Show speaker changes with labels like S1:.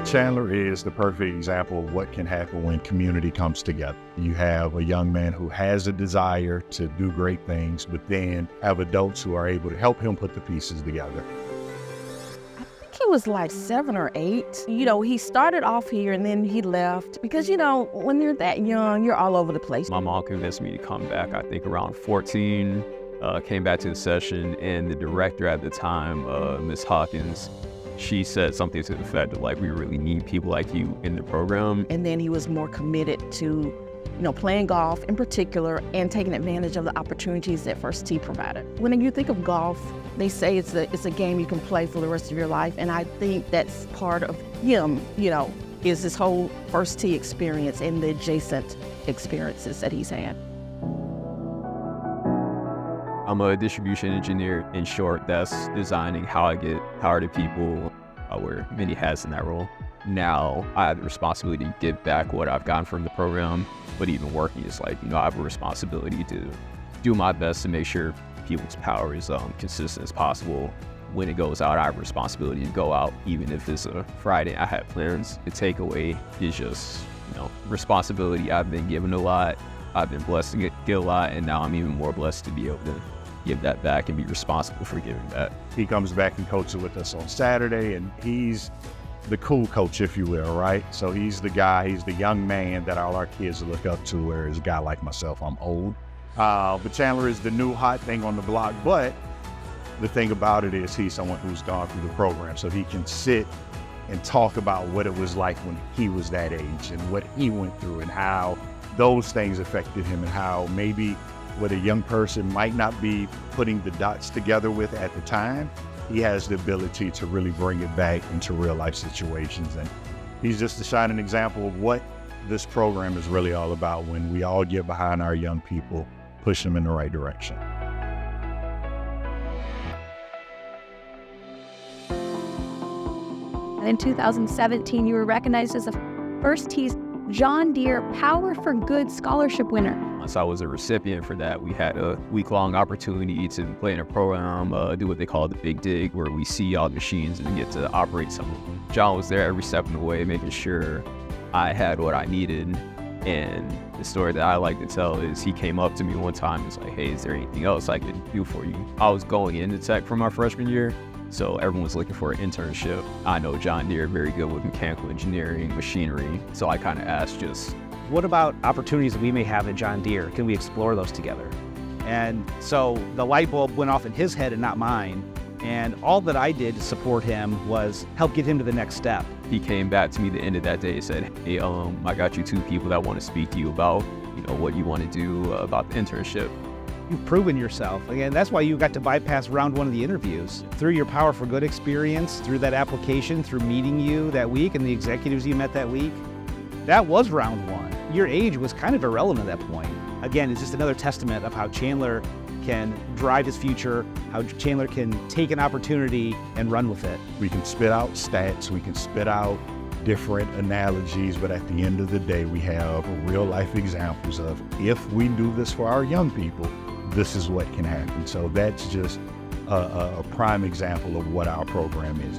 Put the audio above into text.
S1: Chandler is the perfect example of what can happen when community comes together. You have a young man who has a desire to do great things, but then have adults who are able to help him put the pieces together.
S2: I think he was like 7 or 8. He started off here and then he left because, when you're that young, you're all over the place.
S3: My mom convinced me to come back, I think around 14, came back to the session, and the director at the time, Ms. Hawkins, she said something to the effect of we really need people like you in the program.
S2: And then he was more committed to, playing golf in particular and taking advantage of the opportunities that First Tee provided. When you think of golf, they say it's a game you can play for the rest of your life. And I think that's part of him, is this whole First Tee experience and the adjacent experiences that he's had.
S3: I'm a distribution engineer, in short. That's designing how I get power to people. I wear many hats in that role. Now I have the responsibility to give back what I've gotten from the program, but even working is I have a responsibility to do my best to make sure people's power is consistent as possible. When it goes out, I have a responsibility to go out, even if it's a Friday. I had plans. The takeaway is just, responsibility. I've been given a lot. I've been blessed to get a lot, and now I'm even more blessed to be able to give that back and be responsible for giving that.
S1: He comes back and coaches with us on Saturday, and he's the cool coach, if you will, right? So he's the guy, he's the young man that all our kids look up to, whereas a guy like myself, I'm old. But Chandler is the new hot thing on the block, but the thing about it is he's someone who's gone through the program, so he can sit and talk about what it was like when he was that age and what he went through and how those things affected him and how maybe what a young person might not be putting the dots together with at the time, he has the ability to really bring it back into real life situations. And he's just a shining example of what this program is really all about when we all get behind our young people, push them in the right direction.
S4: In 2017, you were recognized as a First Tee's John Deere Power for Good Scholarship winner.
S3: Once I was a recipient for that, we had a week-long opportunity to play in a program, do what they call the Big Dig, where we see all the machines and get to operate some of them. John was there every step of the way, making sure I had what I needed. And the story that I like to tell is he came up to me one time and was like, "Hey, is there anything else I could do for you?" I was going into tech for my freshman year, so everyone was looking for an internship. I know John Deere very good with mechanical engineering, machinery, so I kind of asked just,
S5: what about opportunities that we may have at John Deere? Can we explore those together? And so the light bulb went off in his head and not mine. And all that I did to support him was help get him to the next step.
S3: He came back to me the end of that day and said, "Hey, I got you 2 people that want to speak to you about, what you want to do about the internship."
S5: You've proven yourself. Again, that's why you got to bypass round 1 of the interviews. Through your Power for Good experience, through that application, through meeting you that week and the executives you met that week, that was round 1. Your age was kind of irrelevant at that point. Again, it's just another testament of how Chandler can drive his future, how Chandler can take an opportunity and run with it.
S1: We can spit out stats, we can spit out different analogies, but at the end of the day, we have real life examples of if we do this for our young people, this is what can happen. So that's just a prime example of what our program is.